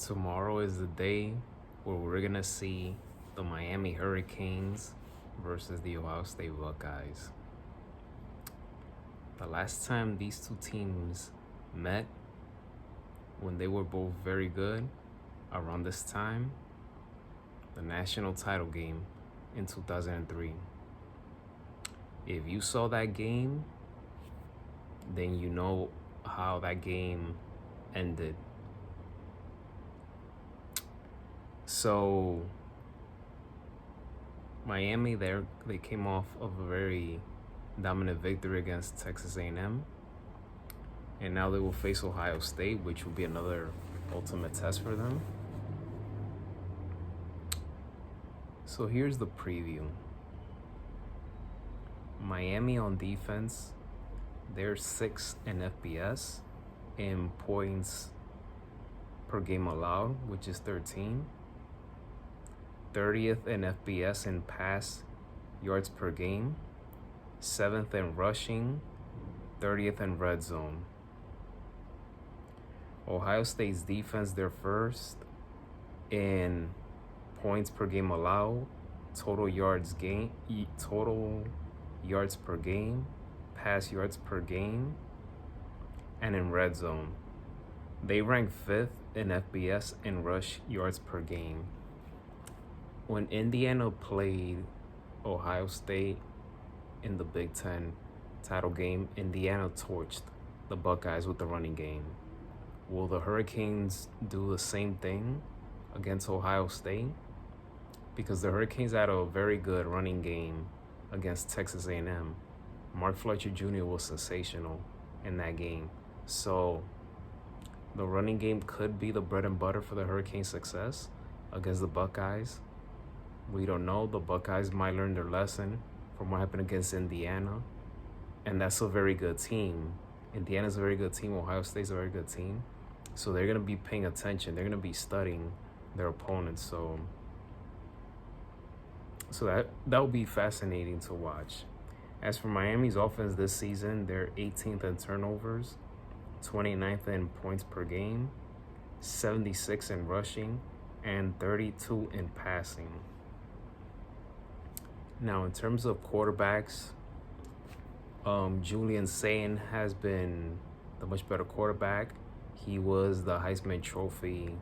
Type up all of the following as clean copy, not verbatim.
Tomorrow is the day where we're gonna see the Miami Hurricanes versus the Ohio State Buckeyes. The last time these two teams met, when they were both very good, around this time, the national title game in 2003. If you saw that game, then you know how that game ended. So Miami, they came off of a very dominant victory against Texas A&M, and now they will face Ohio State, which will be another ultimate test for them. So here's the preview. Miami on defense, they're 6th in FBS in points per game allowed, which is 13. 30th in FBS in pass yards per game, 7th in rushing, 30th in red zone. Ohio State's defense, they're first in points per game allowed, total yards per game, pass yards per game, and in red zone. They rank 5th in FBS in rush yards per game. When Indiana played Ohio State in the Big Ten title game, Indiana torched the Buckeyes with the running game. Will the Hurricanes do the same thing against Ohio State? Because the Hurricanes had a very good running game against Texas A&M. Mark Fletcher Jr. was sensational in that game. So the running game could be the bread and butter for the Hurricanes' success against the Buckeyes. We don't know. The Buckeyes might learn their lesson from what happened against Indiana. And that's a very good team. Indiana's a very good team. Ohio State's a very good team. So they're going to be paying attention. They're going to be studying their opponents. So that will be fascinating to watch. As for Miami's offense this season, they're 18th in turnovers, 29th in points per game, 76 in rushing, and 32 in passing. Now, in terms of quarterbacks, Julian Sayin has been the much better quarterback. He was the Heisman Trophy,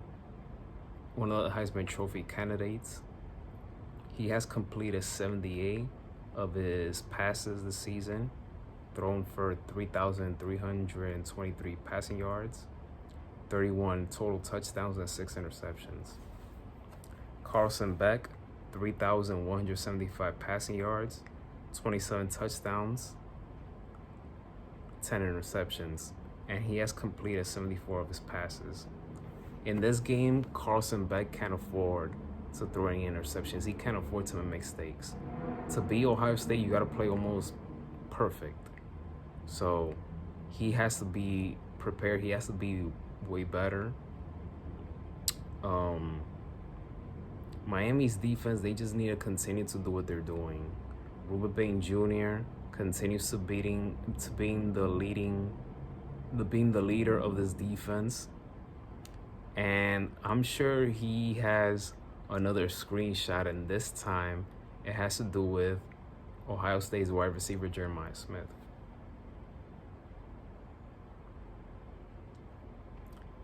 one of the Heisman Trophy candidates. He has completed 78 of his passes this season, thrown for 3,323 passing yards, 31 total touchdowns, and 6 interceptions. Carlson Beck, 3,175 passing yards, 27 touchdowns, 10 interceptions, and he has completed 74 of his passes. In this game, Carlson Beck can't afford to throw any interceptions. He can't afford to make mistakes. To beat Ohio State, you got to play almost perfect. So he has to be prepared. He has to be way better. Miami's defense, they just need to continue to do what they're doing. Ruben Bain Jr. continues to being the leader of this defense. And I'm sure he has another screenshot, and this time it has to do with Ohio State's wide receiver Jeremiah Smith.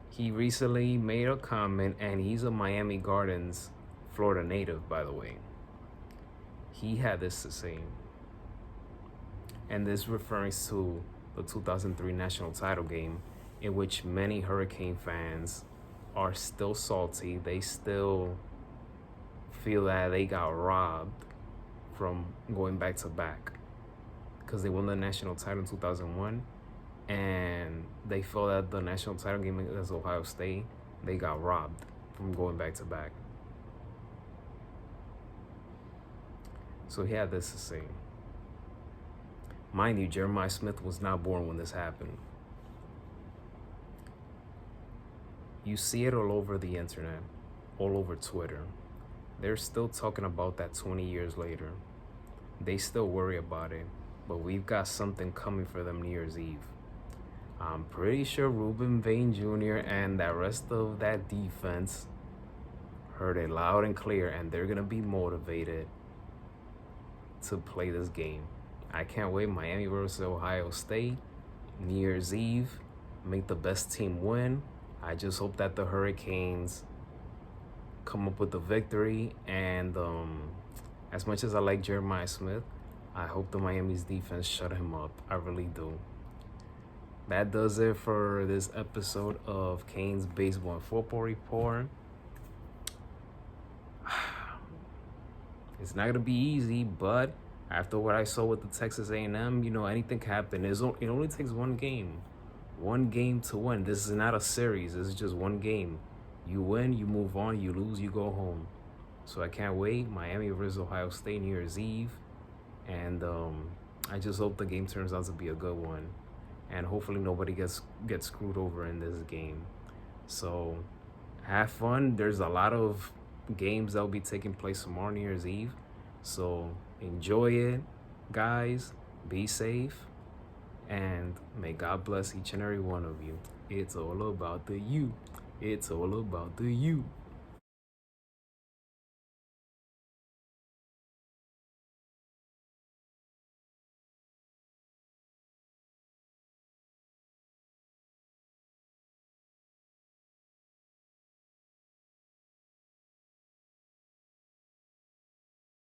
He recently made a comment, and he's a Miami Gardens, Florida native, by the way. He had this to say, and this refers to the 2003 national title game, in which many Hurricane fans are still salty. They still feel that they got robbed from going back to back because they won the national title in 2001, and they feel that the national title game against Ohio State, they got robbed from going back to back. So he had this to say. Mind you, Jeremiah Smith was not born when this happened. You see it all over the internet, all over Twitter. They're still talking about that 20 years later. They still worry about it, but we've got something coming for them New Year's Eve. I'm pretty sure Ruben Vane Jr. and the rest of that defense heard it loud and clear, and they're going to be motivated to play this game. I can't wait. Miami versus Ohio State, New Year's Eve. Make the best team win. I just hope that the Hurricanes come up with the victory. And as much as I like Jeremiah Smith, I hope the Miami's defense shut him up. I really do. That does it for this episode of Kane's Baseball and Football Report. It's not gonna be easy, but after what I saw with the Texas A&M, anything can happen. It only takes one game to win. This is not a series. This is just one game. You win, you move on. You lose, you go home. So I can't wait. Miami versus Ohio State, New Year's Eve, and I just hope the game turns out to be a good one, and hopefully nobody gets screwed over in this game. So have fun. There's a lot of games that will be taking place tomorrow, New Year's Eve. So enjoy it, guys. Be safe, and may God bless each and every one of you. It's all about the you. It's all about the you.